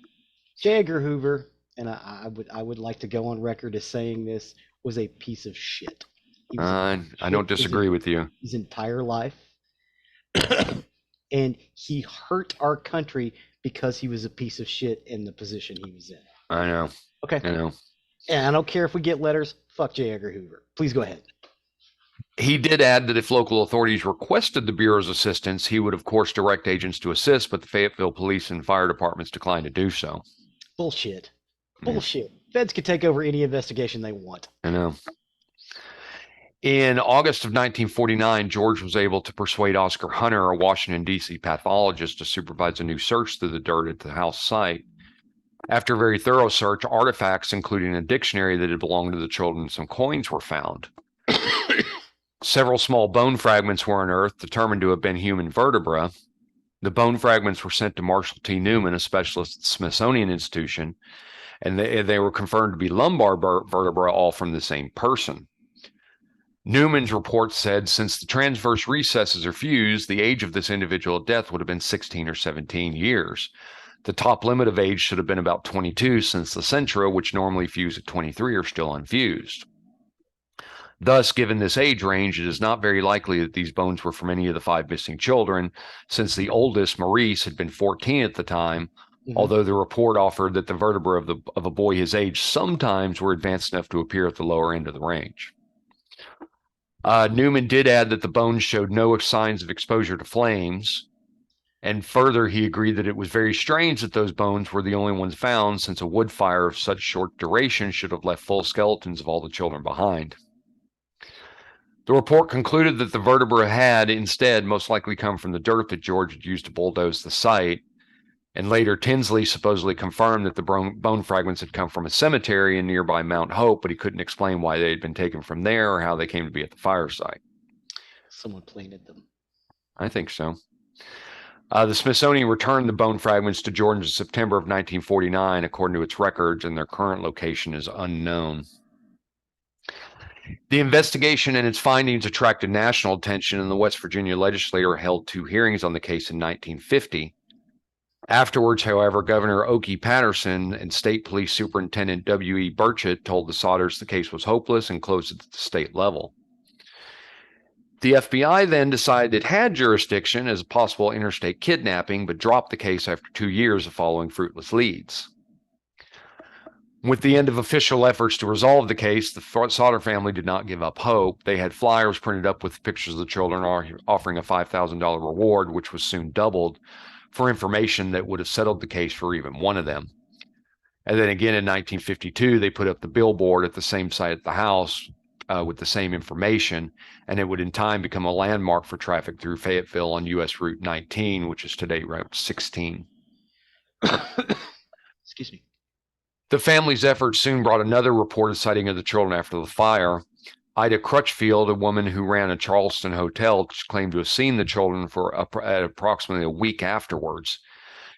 S2: J. Edgar Hoover, and I would like to go on record as saying this, was a piece of shit.
S1: I don't disagree with you.
S2: His entire life. And he hurt our country because he was a piece of shit in the position he was in.
S1: I know.
S2: Okay.
S1: I know.
S2: And I don't care if we get letters. Fuck J. Edgar Hoover. Please go ahead.
S1: He did add that if local authorities requested the Bureau's assistance, he would, of course, direct agents to assist, but the Fayetteville police and fire departments declined to do so.
S2: Bullshit. Bullshit. Feds could take over any investigation they want.
S1: I know. In August of 1949, George was able to persuade Oscar Hunter, a Washington, D.C. pathologist, to supervise a new search through the dirt at the house site. After a very thorough search, artifacts, including a dictionary that had belonged to the children and some coins, were found. Several small bone fragments were unearthed, determined to have been human vertebra. The bone fragments were sent to Marshall T. Newman, a specialist at the Smithsonian Institution, and they were confirmed to be lumbar vertebra, all from the same person. Newman's report said since the transverse recesses are fused, the age of this individual at death would have been 16 or 17 years. The top limit of age should have been about 22, since the centra, which normally fuse at 23, are still unfused. Thus, given this age range, it is not very likely that these bones were from any of the 5 missing children, since the oldest, Maurice, had been 14 at the time, although the report offered that the vertebrae of a boy his age sometimes were advanced enough to appear at the lower end of the range. Newman did add that the bones showed no signs of exposure to flames, and further, he agreed that it was very strange that those bones were the only ones found, since a wood fire of such short duration should have left full skeletons of all the children behind. The report concluded that the vertebra had instead most likely come from the dirt that George had used to bulldoze the site, and later Tinsley supposedly confirmed that the bone fragments had come from a cemetery in nearby Mount Hope, but he couldn't explain why they had been taken from there or how they came to be at the fire site.
S2: Someone planted them.
S1: I think so. The Smithsonian returned the bone fragments to George in September of 1949, according to its records, and their current location is unknown. The investigation and its findings attracted national attention, and the West Virginia legislature held 2 hearings on the case in 1950. Afterwards, however, Governor Okie Patterson and State Police Superintendent W.E. Burchett told the Sodders the case was hopeless and closed it at the state level. The FBI then decided it had jurisdiction as a possible interstate kidnapping, but dropped the case after 2 years of following fruitless leads. With the end of official efforts to resolve the case, the Sodder family did not give up hope. They had flyers printed up with pictures of the children offering a $5,000 reward, which was soon doubled, for information that would have settled the case for even one of them. And then again in 1952, they put up the billboard at the same site at the house with the same information, and it would in time become a landmark for traffic through Fayetteville on U.S. Route 19, which is today Route 16.
S2: Excuse me.
S1: The family's efforts soon brought another reported sighting of the children after the fire. Ida Crutchfield, a woman who ran a Charleston hotel, claimed to have seen the children at approximately a week afterwards.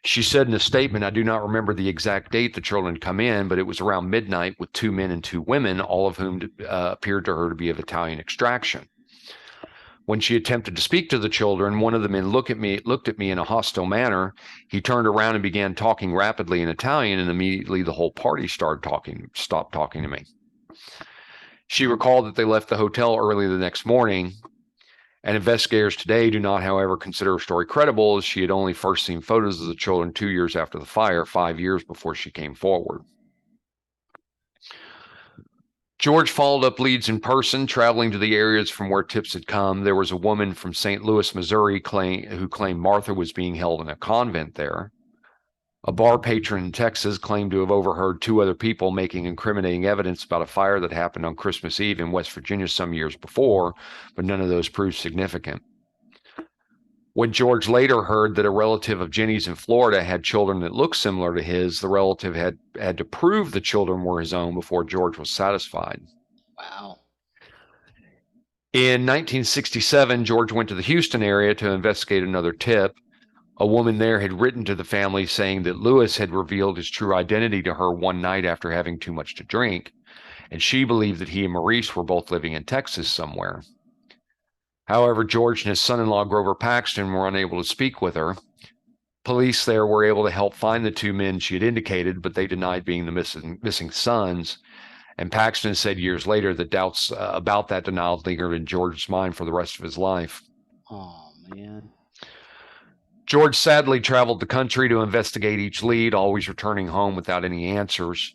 S1: She said in a statement, "I do not remember the exact date the children had come in, but it was around midnight with 2 men and 2 women, all of whom appeared to her to be of Italian extraction. When she attempted to speak to the children, one of the men looked at me in a hostile manner. He turned around and began talking rapidly in Italian, and immediately the whole party stopped talking to me." She recalled that they left the hotel early the next morning, and investigators today do not, however, consider her story credible, as she had only first seen photos of the children 2 years after the fire, 5 years before she came forward. George followed up leads in person, traveling to the areas from where tips had come. There was a woman from St. Louis, Missouri, who claimed Martha was being held in a convent there. A bar patron in Texas claimed to have overheard 2 other people making incriminating evidence about a fire that happened on Christmas Eve in West Virginia some years before, but none of those proved significant. When George later heard that a relative of Jenny's in Florida had children that looked similar to his, the relative had to prove the children were his own before George was satisfied.
S2: Wow.
S1: In 1967, George went to the Houston area to investigate another tip. A woman there had written to the family saying that Lewis had revealed his true identity to her one night after having too much to drink, and she believed that he and Maurice were both living in Texas somewhere. However, George and his son-in-law Grover Paxton were unable to speak with her. Police there were able to help find the two men she had indicated, but they denied being the missing sons. And Paxton said years later that doubts about that denial lingered in George's mind for the rest of his life.
S2: Oh, man.
S1: George sadly traveled the country to investigate each lead, always returning home without any answers.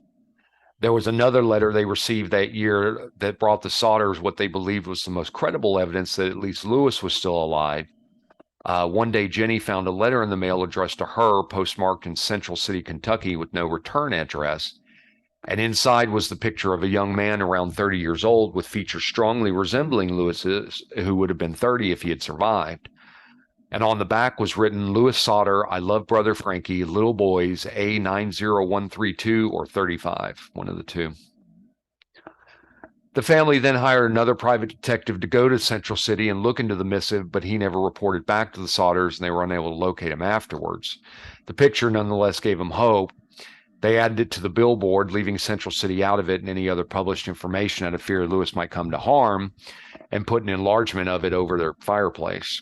S1: There was another letter they received that year that brought the Sodders what they believed was the most credible evidence that at least Lewis was still alive. One day, Jenny found a letter in the mail addressed to her, postmarked in Central City, Kentucky, with no return address. And inside was the picture of a young man around 30 years old with features strongly resembling Lewis's, who would have been 30 if he had survived. And on the back was written, Lewis Sodder, I love brother Frankie, little boys, A90132 or 35, one of the two. The family then hired another private detective to go to Central City and look into the missive, but he never reported back to the Sodders, and they were unable to locate him afterwards. The picture nonetheless gave them hope. They added it to the billboard, leaving Central City out of it and any other published information out of fear Lewis might come to harm, and put an enlargement of it over their fireplace.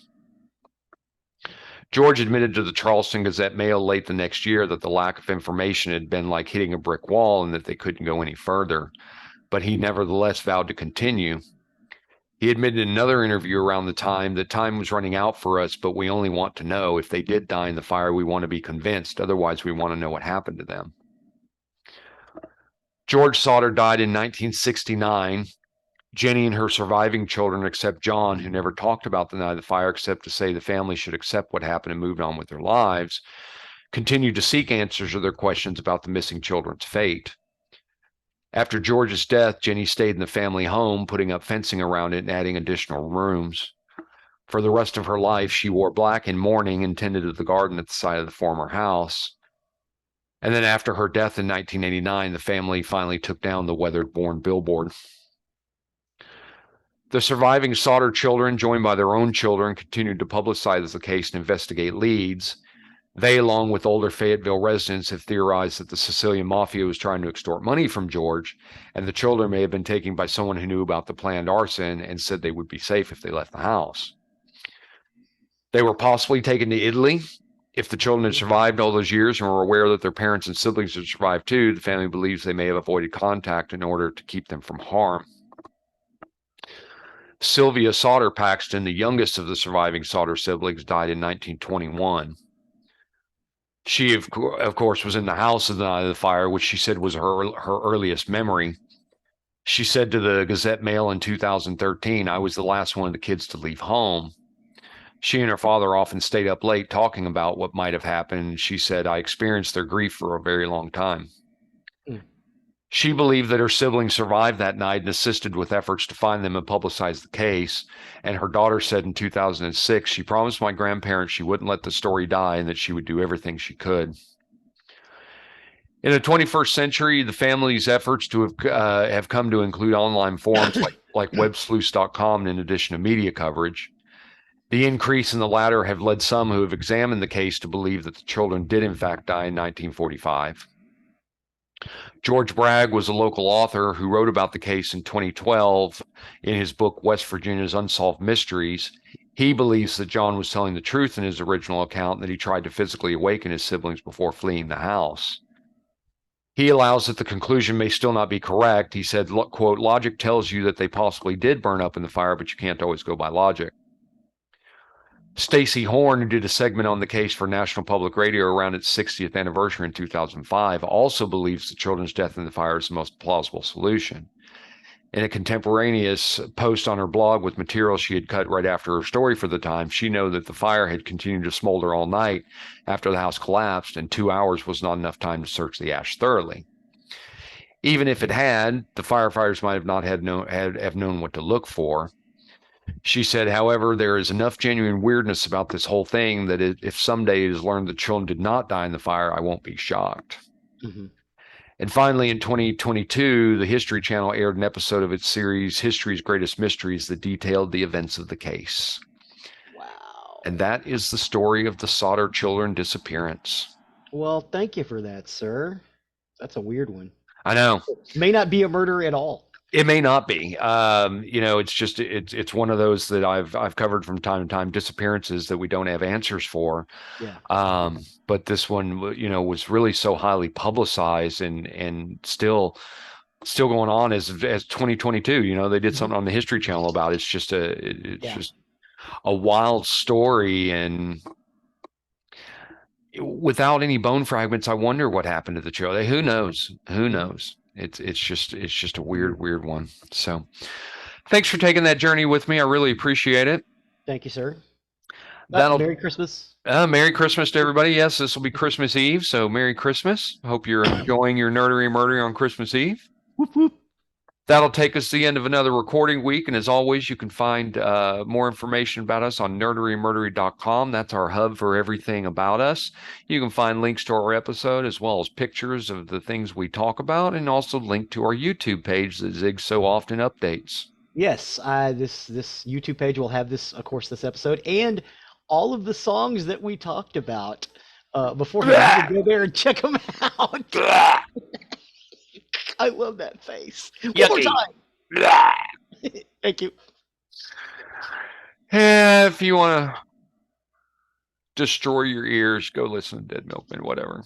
S1: George admitted to the Charleston Gazette-Mail late the next year that the lack of information had been like hitting a brick wall and that they couldn't go any further, but he nevertheless vowed to continue. He admitted in another interview around the time that time was running out for us, but we only want to know if they did die in the fire, we want to be convinced. Otherwise, we want to know what happened to them. George Sodder died in 1969. Jenny and her surviving children, except John, who never talked about the night of the fire except to say the family should accept what happened and move on with their lives, continued to seek answers to their questions about the missing children's fate. After George's death, Jenny stayed in the family home, putting up fencing around it and adding additional rooms. For the rest of her life, she wore black in mourning and tended to the garden at the side of the former house. And then after her death in 1989, the family finally took down the weather-worn billboard. The surviving Sodder children, joined by their own children, continued to publicize the case and investigate leads. They, along with older Fayetteville residents, have theorized that the Sicilian Mafia was trying to extort money from George, and the children may have been taken by someone who knew about the planned arson and said they would be safe if they left the house. They were possibly taken to Italy. If the children had survived all those years and were aware that their parents and siblings had survived too, the family believes they may have avoided contact in order to keep them from harm. Sylvia Sodder Paxton, the youngest of the surviving Sodder siblings, died in 1921. She, of course, was in the house of the night of the fire, which she said was her earliest memory. She said to the Gazette-Mail in 2013, I was the last one of the kids to leave home. She and her father often stayed up late talking about what might have happened. She said, I experienced their grief for a very long time. She believed that her siblings survived that night and assisted with efforts to find them and publicize the case. And her daughter said in 2006, she promised my grandparents she wouldn't let the story die and that she would do everything she could. In the 21st century, the family's efforts to have come to include online forums like websleuths.com in addition to media coverage. The increase in the latter have led some who have examined the case to believe that the children did in fact die in 1945. George Bragg was a local author who wrote about the case in 2012 in his book, West Virginia's Unsolved Mysteries. He believes that John was telling the truth in his original account and that he tried to physically awaken his siblings before fleeing the house. He allows that the conclusion may still not be correct. He said, quote, logic tells you that they possibly did burn up in the fire, but you can't always go by logic. Stacey Horn, who did a segment on the case for National Public Radio around its 60th anniversary in 2005, also believes the children's death in the fire is the most plausible solution. In a contemporaneous post on her blog with material she had cut right after her story for the time, she noted that the fire had continued to smolder all night after the house collapsed, and 2 hours was not enough time to search the ash thoroughly. Even if it had, the firefighters might have not have known what to look for. She said, however, there is enough genuine weirdness about this whole thing that if someday it is learned the children did not die in the fire, I won't be shocked.
S2: Mhm.
S1: And finally, in 2022, the History Channel aired an episode of its series, History's Greatest Mysteries, that detailed the events of the case.
S2: Wow.
S1: And that is the story of the Sodder Children disappearance.
S2: Well, thank you for that, sir. That's a weird one.
S1: I know.
S2: May not be a murder at all.
S1: It may not be. It's just it's one of those that I've covered from time to time, disappearances that we don't have answers for.
S2: Yeah.
S1: But this one, was really so highly publicized and still going on as 2022. They did something on the History Channel about it. It's just just a wild story, and without any bone fragments, I wonder what happened to the children. Who knows? Who knows? It's just a weird one. So thanks for taking that journey with me. I really appreciate it.
S2: Thank you, sir.
S1: Merry
S2: Christmas.
S1: Merry Christmas to everybody. Yes, this will be Christmas Eve, so Merry Christmas. Hope you're enjoying your nerdery murdery on Christmas Eve.
S2: Whoop, whoop.
S1: That'll take us to the end of another recording week. And as always, you can find more information about us on nerderymurdery.com. That's our hub for everything about us. You can find links to our episode as well as pictures of the things we talk about, and also link to our YouTube page that Zig so often updates.
S2: Yes, this YouTube page will have this episode and all of the songs that we talked about before. You go there and check them out. I love that face.
S1: Yucky.
S2: One more time. Thank you.
S1: Yeah, if you want to destroy your ears, go listen to Dead Milkmen, whatever.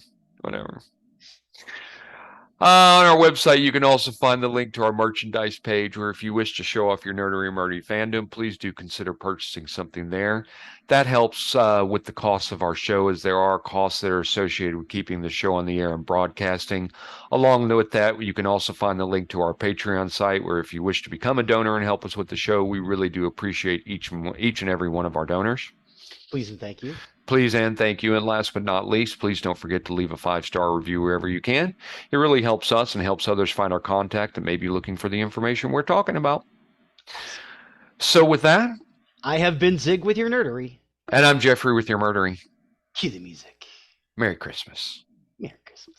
S1: On our website, you can also find the link to our merchandise page, where if you wish to show off your nerdery murdery fandom, please do consider purchasing something there. That helps with the costs of our show, as there are costs that are associated with keeping the show on the air and broadcasting. Along with that, you can also find the link to our Patreon site, where if you wish to become a donor and help us with the show, we really do appreciate each and every one of our donors.
S2: Please and thank you.
S1: Please and thank you. And last but not least, please don't forget to leave a 5-star review wherever you can. It really helps us and helps others find our contact that may be looking for the information we're talking about. So with that,
S2: I have been Zig with your nerdery.
S1: And I'm Geoffrey with your murdery.
S2: Cue the music.
S1: Merry Christmas.
S2: Merry Christmas.